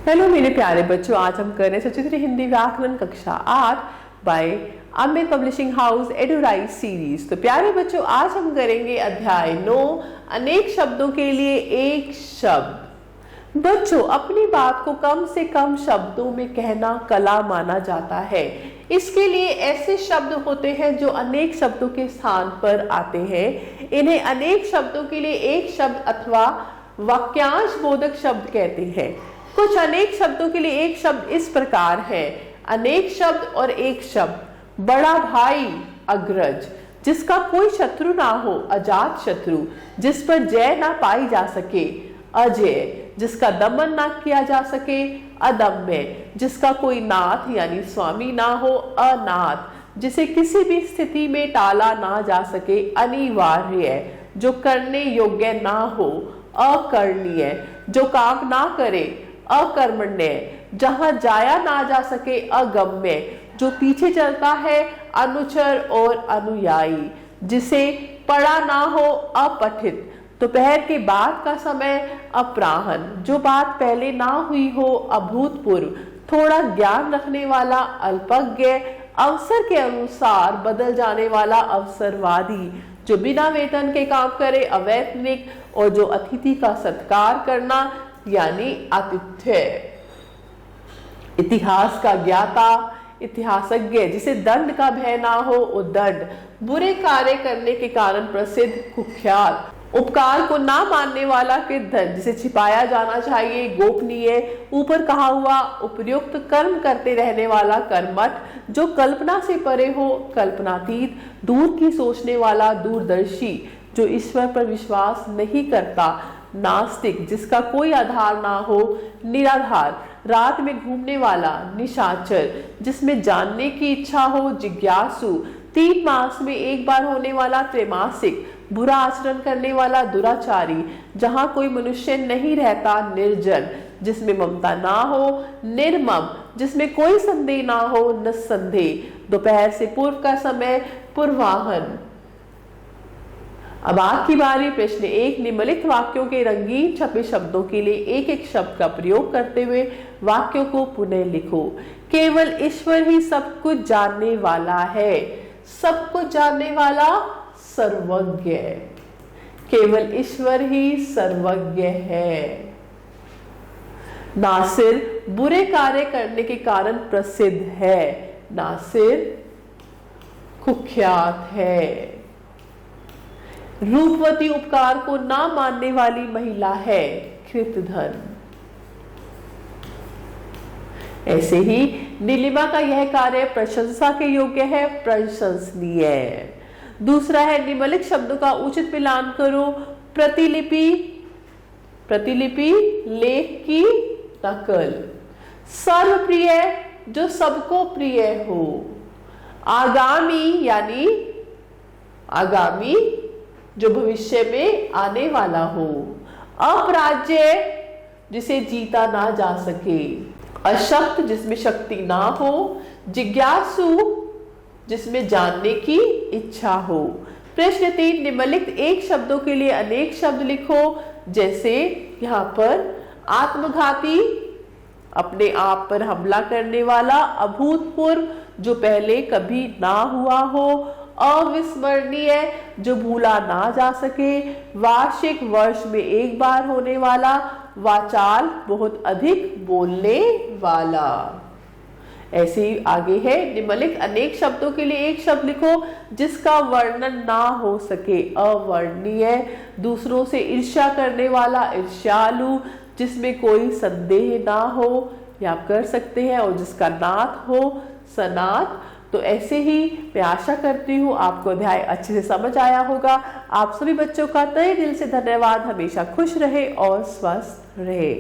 Hello मेरे प्यारे बच्चों, आज हम कर रहे हैं सचित्र हिंदी व्याकरण कक्षा 8 by Amit publishing house Edurise series. तो प्यारे बच्चों, आज हम करेंगे अध्याय 9 अनेक शब्दों के लिए एक शब्द। बच्चों, अपनी बात को कम से कम शब्दों में कहना कला माना जाता है। इसके लिए ऐसे शब्द होते हैं जो अनेक शब्दों के स्थान पर आते हैं। इन्हें अनेक शब्दों के लिए एक शब्द अथवा वाक्यांश बोधक शब्द कहते हैं। कुछ अनेक शब्दों के लिए एक शब्द इस प्रकार है: अनेक शब्द और एक शब्द। बड़ा भाई अग्रज, जिसका कोई शत्रु ना हो अजात शत्रु, जिस पर जय ना पाई जा सके अजय, जिसका दमन ना किया जा सके अदम्य, जिसका कोई नाथ यानी स्वामी ना हो अनाथ, जिसे किसी भी स्थिति में टाला ना जा सके अनिवार्य, जो करने योग्य ना हो अकरणीय, जो काम ना करे अकर्मण्य, जहां जाया ना जा सके अगम्य, जो पीछे चलता है अनुचर और अनुयायी, जिसे पढ़ा ना हो अपठित, दोपहर के बाद का समय अपराह्न, जो बात पहले ना हुई हो अभूतपूर्व, थोड़ा ज्ञान रखने वाला अल्पज्ञ, अवसर के अनुसार बदल जाने वाला अवसरवादी, जो बिना वेतन के काम करे अवैतनिक, और जो अतिथि का सत्कार करना यानी आतिथ्य। इतिहास का ज्ञाता इतिहासज्ञ, जिसे दंड का भय ना हो उद्दंड, बुरे कार्य करने के कारण प्रसिद्ध कुख्यात, उपकार को ना मानने वाला कृतघ्न, जिसे छिपाया जाना चाहिए गोपनीय, ऊपर कहा हुआ उपयुक्त कर्म करते रहने वाला कर्मठ, जो कल्पना से परे हो कल्पनातीत, दूर की सोचने वाला दूरदर्शी, जो ईश्वर पर विश्वास नहीं करता नास्तिक, जिसका कोई आधार ना हो निराधार, रात में घूमने वाला निशाचर, जिसमें जानने की इच्छा हो जिज्ञासु, 3 मास में एक बार होने वाला त्रैमासिक, बुरा आचरण करने वाला दुराचारी, जहां कोई मनुष्य नहीं रहता निर्जन, जिसमें ममता ना हो निर्मम, जिसमें कोई संदेह ना हो निस्संदेह, दोपहर से पूर्व का समय पूर्वाहन। अब आज की बारी प्रश्न 1, निम्नलिखित वाक्यों के रंगीन छपे शब्दों के लिए एक एक शब्द का प्रयोग करते हुए वाक्यों को पुनः लिखो। केवल ईश्वर ही सब कुछ जानने वाला है। सब कुछ जानने वाला सर्वज्ञ, केवल ईश्वर ही सर्वज्ञ है। नासिर बुरे कार्य करने के कारण प्रसिद्ध है। नासिर कुख्यात है। रूपवती उपकार को ना मानने वाली महिला है कृतघ्न। ऐसे ही नीलिमा का यह कार्य प्रशंसा के योग्य है, प्रशंसनीय। दूसरा है निम्नलिखित शब्दों का उचित मिलान करो। प्रतिलिपि, प्रतिलिपि लेख की नकल। सर्वप्रिय, जो सबको प्रिय हो। आगामी यानी आगामी, जो भविष्य में आने वाला हो। अपराज्य, जिसे जीता ना जा सके। अशक्त, जिसमें शक्ति ना हो। जिज्ञासु, जिसमें जानने की इच्छा हो। प्रश्न 3, निम्नलिखित एक शब्दों के लिए अनेक शब्द लिखो। जैसे यहाँ पर आत्मघाती, अपने आप पर हमला करने वाला। अभूतपूर्व, जो पहले कभी ना हुआ हो। अविस्मरणीय, जो भूला ना जा सके। वार्षिक, वर्ष में एक बार होने वाला। वाचाल, बहुत अधिक बोलने वाला। ऐसे ही आगे है, निम्नलिखित अनेक शब्दों के लिए एक शब्द लिखो जिसका वर्णन ना हो सके। अवर्णनीय, दूसरों से ईर्ष्या करने वाला। ईर्ष्यालु, जिसमें कोई संदेह ना हो, ये आप कर सकते हैं। और जिसका नाथ हो सनाथ। तो ऐसे ही मैं आशा करती हूँ आपको अध्याय अच्छे से समझ आया होगा। आप सभी बच्चों का तहे दिल से धन्यवाद। हमेशा खुश रहे और स्वस्थ रहे।